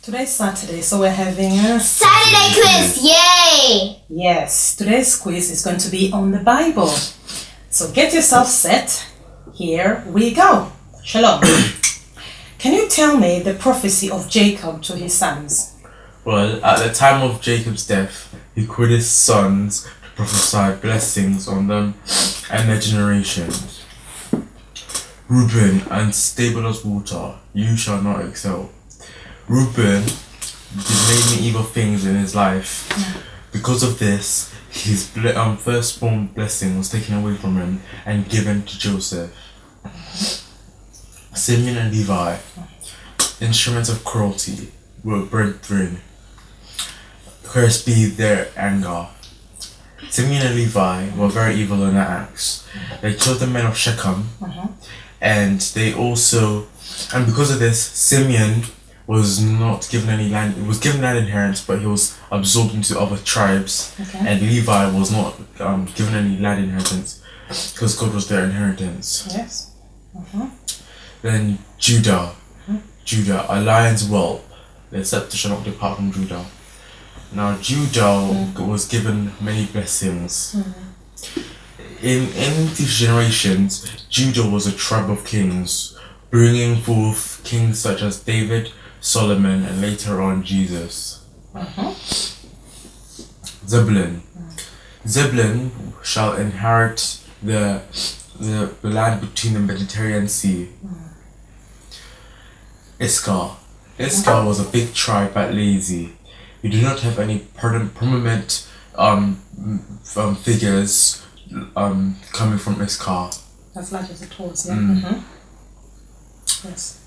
Today's Saturday, so we're having a Saturday quiz, yay! Yes, today's quiz is going to be on the Bible. So get yourself set. Here we go. Shalom. Can you tell me the prophecy of Jacob to his sons? Well, at the time of Jacob's death, he called his sons to prophesy blessings on them and their generations. Reuben, unstable as water, you shall not excel. Reuben did many evil things in his life. Because of this, his firstborn blessing was taken away from him and given to Joseph. Simeon and Levi, instruments of cruelty, were brethren. Cursed be their anger. Simeon and Levi were very evil in their acts. They killed the men of Shechem, and because of this, Simeon was not given any land. It was given land inheritance, but he was absorbed into other tribes. And Levi was not given any land inheritance because God was their inheritance. Yes. Then Judah, a lion's whelp, the scepter shall not depart from Judah. Now Judah was given many blessings. In these generations, Judah was a tribe of kings, bringing forth kings such as David, Solomon, and later on Jesus. Zebulun. Zebulun shall inherit the land between the Mediterranean Sea. Issachar. Issachar was a big tribe but lazy. We do not have any prominent figures coming from Issachar. As large as it was, yeah. Yes.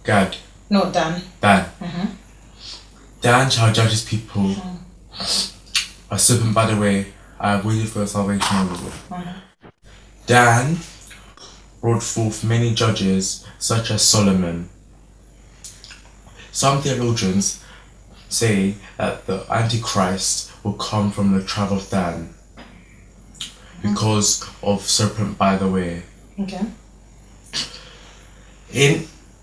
Gad. No, Dan. Dan. Dan shall judge his people. A serpent by the way, I have waited for the salvation of the Lord. Dan brought forth many judges, such as Solomon. Some theologians say that the Antichrist will come from the tribe of Dan because of serpent by the way. Okay.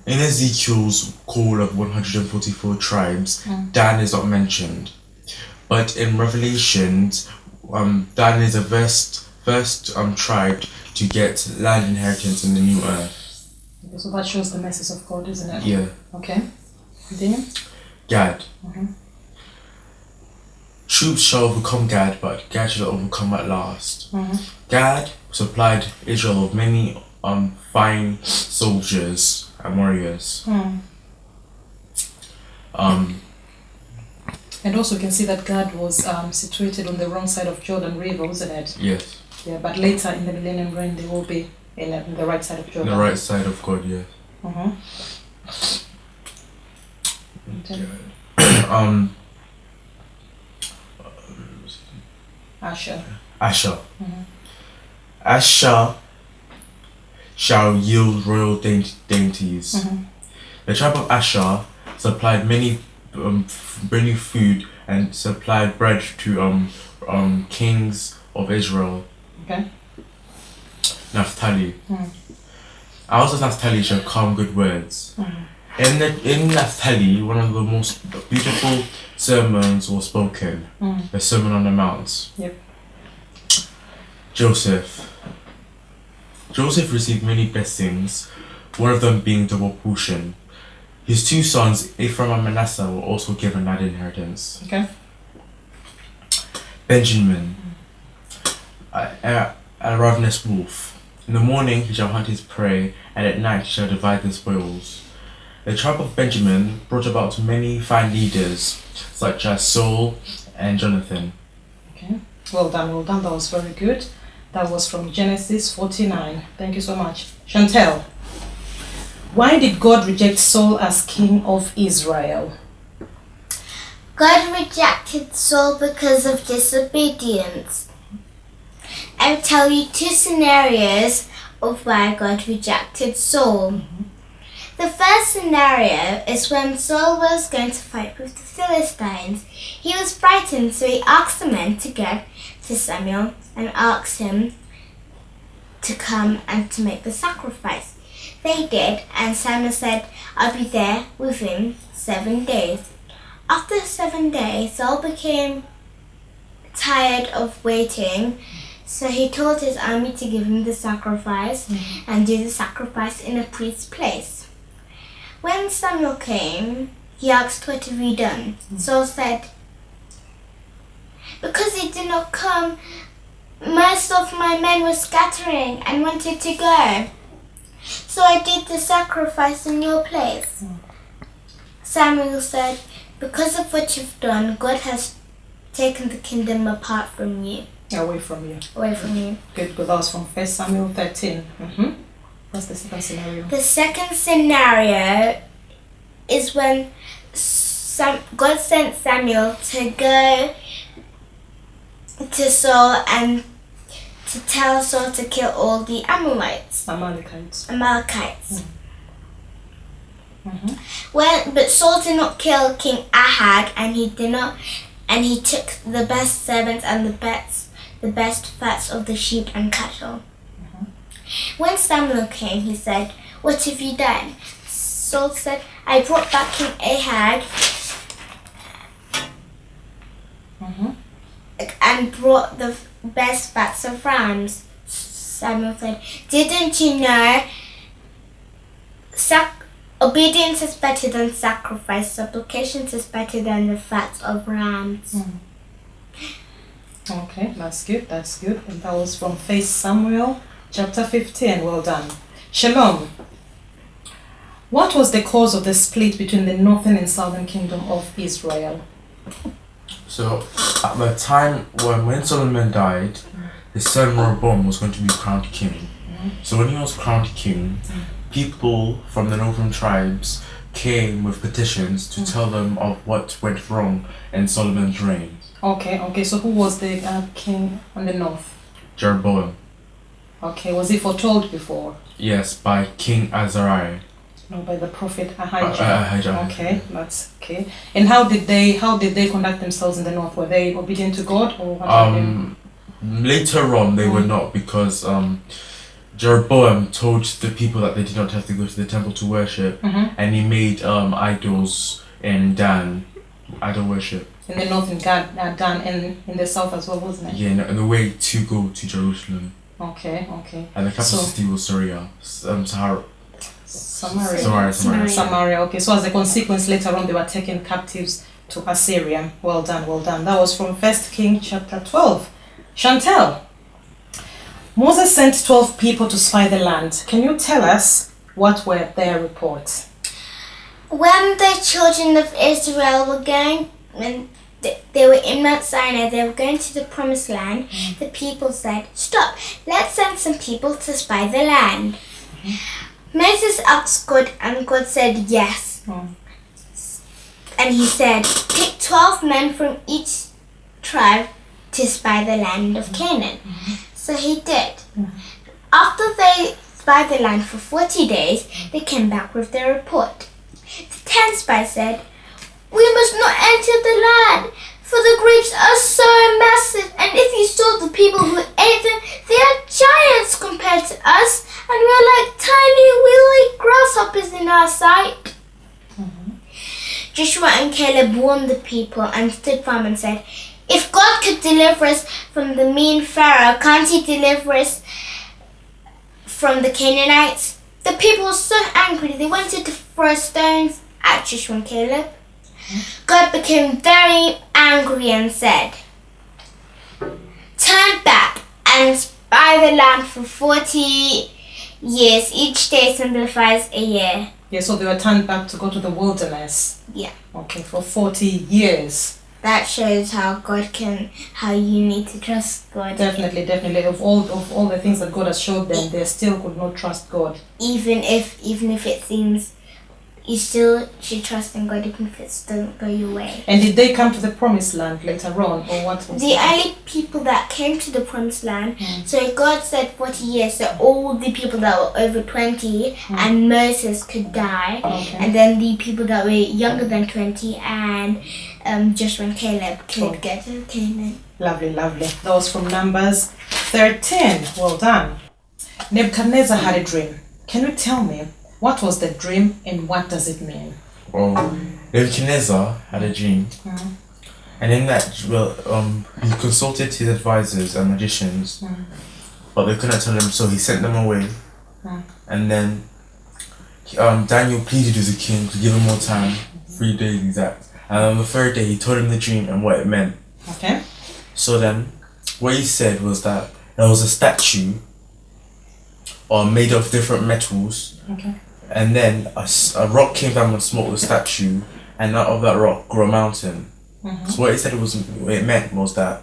In Ezekiel's call of 144 tribes, Dan is not mentioned. But in Revelations, Dan is the first tribe to get land inheritance in the new earth. Okay, so that shows the message of God, isn't it? Yeah. Okay. Continue. Gad. Troops shall overcome Gad, but Gad shall overcome at last. Gad supplied Israel with many fine soldiers and warriors. And also you can see that Gad was situated on the wrong side of Jordan River, wasn't it? Yes. Yeah, but later in the millennium reign they will be in the right side of Jordan. The right side of God, yes. Asher. Asher shall yield royal dainties. The tribe of Asher supplied many food and supplied bread to kings of Israel. Okay. Naphtali. Out of Naphtali shall come good words. In Naphtali, one of the most beautiful sermons was spoken. The Sermon on the Mount. Yep. Joseph received many blessings, one of them being double portion. His two sons, Ephraim and Manasseh, were also given that inheritance. Okay. Benjamin, a ravenous wolf. In the morning he shall hunt his prey, and at night he shall divide the spoils. The tribe of Benjamin brought about many fine leaders, such as Saul and Jonathan. Okay. Well done. That was very good. That was from Genesis 49. Thank you so much. Chantel, why did God reject Saul as king of Israel? God rejected Saul because of disobedience. I will tell you two scenarios of why God rejected Saul. The first scenario is when Saul was going to fight with the Philistines. He was frightened, so he asked the men to go to Samuel and asked him to come and to make the sacrifice. They did, and Samuel said, I'll be there within 7 days. After 7 days, Saul became tired of waiting, so he told his army to give him the sacrifice and do the sacrifice in a priest's place. When Samuel came, he asked, what have you done? Saul said, because he did not come, most of my men were scattering and wanted to go. So I did the sacrifice in your place. Samuel said, because of what you've done, God has taken the kingdom apart from you. Away from you. Away from you. Good, that was from 1 Samuel 13. What's the second scenario? The second scenario is when God sent Samuel to go to Saul and to tell Saul to kill all the Amalekites. But Saul did not kill King Ahab, and he took the best servants and the best fats of the sheep and cattle. When Samuel came, he said, what have you done? Saul said, I brought back King Ahab and brought the best fats of rams. Samuel said, didn't you know obedience is better than sacrifice, supplication is better than the fats of rams? Okay, that's good. And that was from 1 Samuel chapter 15. Well done. Shalom. What was the cause of the split between the northern and southern kingdom of Israel? So, at the time when Solomon died, his son Rehoboam was going to be crowned king. So when he was crowned king, people from the northern tribes came with petitions to tell them of what went wrong in Solomon's reign. Okay, so who was the king on the north? Jeroboam. Okay, was he foretold before? Yes, by King Azariah. No, by the prophet Ahijah. Okay, that's okay. And how did they conduct themselves in the north? Were they obedient to God, or what? Later on they were not, because Jeroboam told the people that they did not have to go to the temple to worship, and he made idols in Dan, idol worship. In the north, in Dan, and in the south as well, wasn't it? Yeah, in the way to go to Jerusalem. Okay. And the capital city was Samaria. Okay, so as a consequence, later on they were taken captives to Assyria. Well done. That was from 1 Kings chapter 12. Chantel. Moses sent 12 people to spy the land. Can you tell us what were their reports? When the children of Israel were going, when they were in Mount Sinai, they were going to the promised land, the people said, stop, let's send some people to spy the land. Moses asked God, and God said yes. And he said, pick 12 men from each tribe to spy the land of Canaan. So he did. After they spied the land for 40 days, they came back with their report. The 10 spies said, we must not enter the land, for the grapes are so massive, and if you saw the people who ate them, they are giants compared to us, and we're like tiny, wheelie grasshoppers in our sight. Joshua and Caleb warned the people and stood firm and said, if God could deliver us from the mean Pharaoh, can't he deliver us from the Canaanites? The people were so angry they wanted to throw stones at Joshua and Caleb. God became very angry and said, turn back and spy the land for 40 years. Each day symbolifies a year. Yeah, so they were turned back to go to the wilderness. Yeah. Okay, for 40 years. That shows how you need to trust God. Definitely. Of all the things that God has showed them, they still could not trust God. Even if it seems you still should trust in God, even if it doesn't go your way. And did they come to the promised land later on, or what was the only people that came to the promised land? So God said 40 years, so all the people that were over 20 and Moses could die, and then the people that were younger than 20 and Joshua and Caleb could get to Canaan. Lovely. That was from Numbers 13. Well done. Nebuchadnezzar had a dream. can you tell me what was the dream and what does it mean? Well, Nebuchadnezzar had a dream, and in that, he consulted his advisors and magicians, but they couldn't tell him, so he sent them away. And then Daniel pleaded with the king to give him more time, 3 days exact. And on the third day, he told him the dream and what it meant. Okay. So then, what he said was that there was a statue made of different metals. Okay. And then a rock came down and smote the statue, and out of that rock grew a mountain. So what he said what it meant was that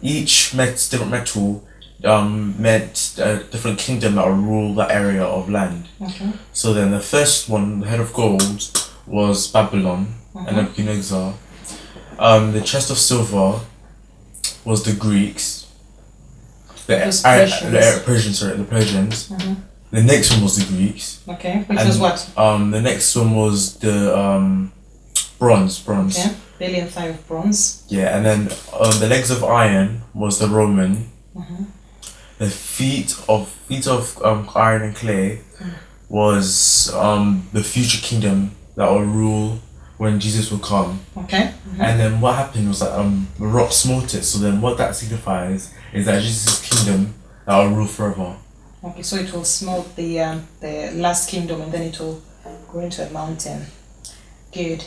each different metal meant a different kingdom that would rule that area of land. Okay. So then the first one, the head of gold, was Babylon and Nebuchadnezzar. The chest of silver was the Greeks. The Persians. The next one was the Greeks. Okay, which was what? The next one was the bronze. Okay, billion thigh of bronze. Yeah, and then the legs of iron was the Roman. The feet of iron and clay was the future kingdom that will rule when Jesus will come. Okay. And then what happened was that the rock smote it. So then what that signifies is that Jesus' kingdom that will rule forever. Okay, so it will smote the last kingdom and then it will go into a mountain. Good.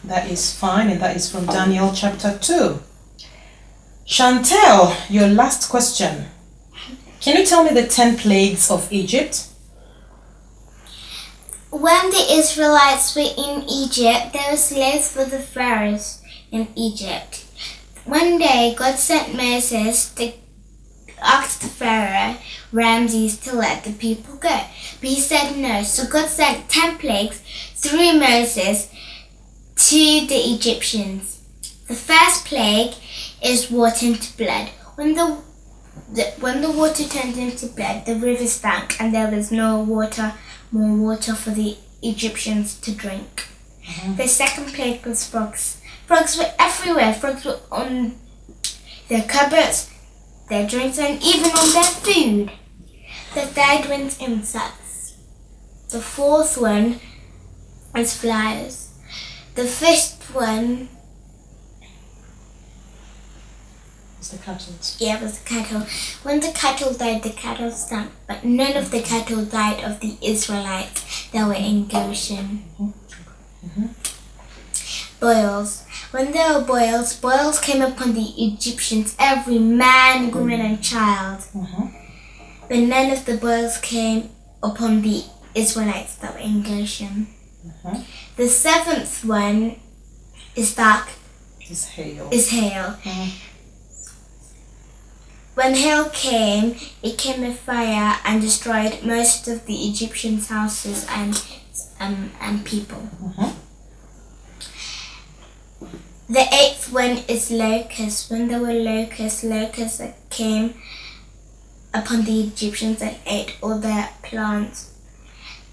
That is fine, and that is from Daniel chapter 2. Chantel, your last question. Can you tell me the 10 plagues of Egypt? When the Israelites were in Egypt, they were slaves for the pharaohs in Egypt. One day, God sent Moses to ask the Pharaoh Ramses to let the people go, but he said no. So God sent 10 plagues through Moses to the Egyptians. The first plague is water into blood. When the water turned into blood, the river stank, and there was no more water for the Egyptians to drink. The second plague was frogs. Frogs were everywhere. Frogs were on their cupboards, their drinks, and even on their food. The third one's insects. The fourth one is flies. The fifth one, It's the cattle. was the cattle. When the cattle died, the cattle stank, but none of the cattle died of the Israelites that were in Goshen. Boils. When there were boils came upon the Egyptians, every man, woman, and child. But none of the boils came upon the Israelites that were in Goshen. The seventh one is dark. Is hail. When hail came, it came with fire and destroyed most of the Egyptians' houses and people. The eighth one is locusts. When there were locusts that came upon the Egyptians and ate all their plants,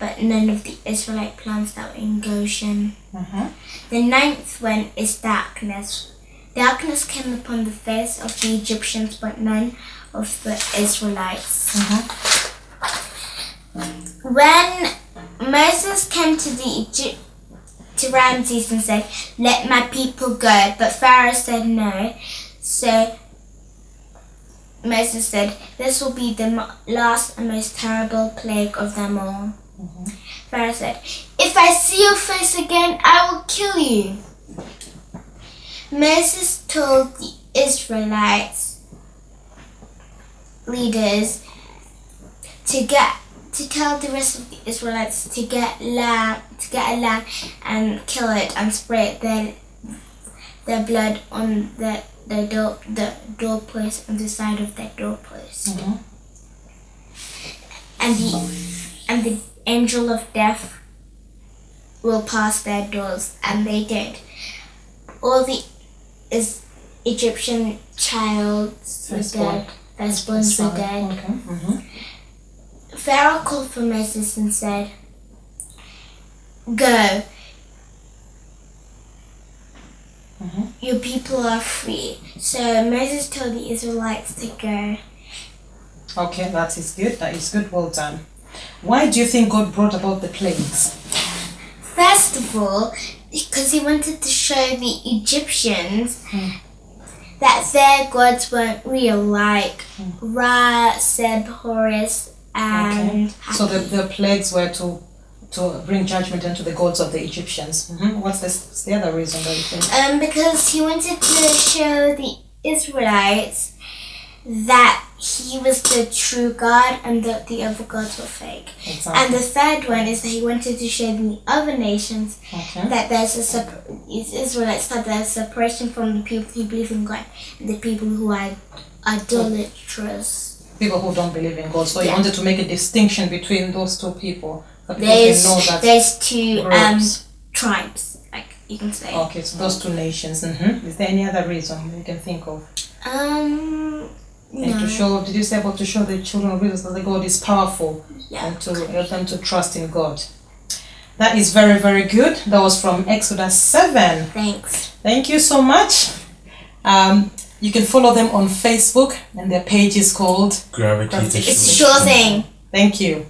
but none of the Israelite plants that were in Goshen. The ninth one is darkness. Darkness came upon the face of the Egyptians, but none of the Israelites. When Moses came to Ramses and said, "Let my people go," but Pharaoh said no. So Moses said, "This will be the last and most terrible plague of them all." Pharaoh said, "If I see your face again, I will kill you." Moses told the Israelites leaders to tell the rest of the Israelites to get a lamb and kill it and spray their blood on the doorpost on the side of their doorpost. And the angel of death will pass their doors, and they did. All the Egyptian childs were dead. Firstborns were dead. Pharaoh called for Moses and said, "Go. Your people are free." So Moses told the Israelites to go. Okay, that is good. That is good. Well done. Why do you think God brought about the plagues? First of all, because he wanted to show the Egyptians that their gods weren't real, like Ra, Seb, Horus, and So the plagues were to bring judgment into the gods of the Egyptians. What's the other reason that you think? Because he wanted to show the Israelites that he was the true God and that the other gods were fake. Exactly. And the third one is that he wanted to show the other nations that there's Israelites, that there's separation from the people who believe in God and the people who are idolatrous. People who don't believe in God. So he wanted to make a distinction between those two people. So people can know that there's two groups. tribes, like you can say. Okay, so those two nations. Is there any other reason you can think of? And to show, did you say about to show the children of Israel that the God is powerful and to help them to trust in God? That is very, very good. That was from Exodus 7. Thanks. Thank you so much. You can follow them on Facebook and their page is called Gravity to It's a sure thing. Thank you.